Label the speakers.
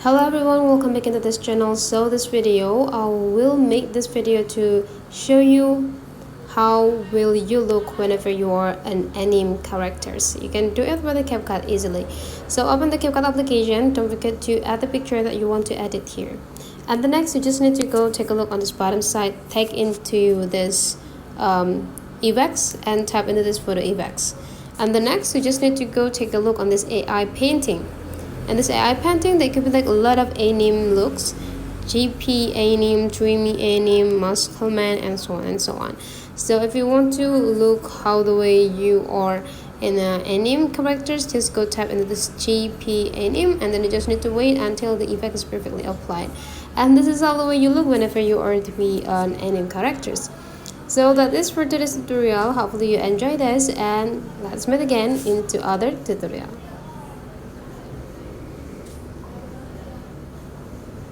Speaker 1: Hello everyone, welcome back into this channel. So this video, I will make this video to show you how will you look whenever you are an anime characters. You can do it with the CapCut easily. So open the CapCut application. Don't forget to add the picture that you want to edit here. And the next, you just need to go take a look on this bottom side, take into this effects and tap into this photo effects. And the next, you just need to go take a look on this AI painting. And this AI painting, they could be like a lot of anime looks, GP anime, dreamy anime, muscle man, and so on and so on. So if you want to look how the way you are in anime characters, just go tap into this GP anime, and then you just need to wait until the effect is perfectly applied. And this is how the way you look whenever you are to be on anime characters. So that is for today's tutorial. Hopefully you enjoy this, and let's meet again into other tutorial.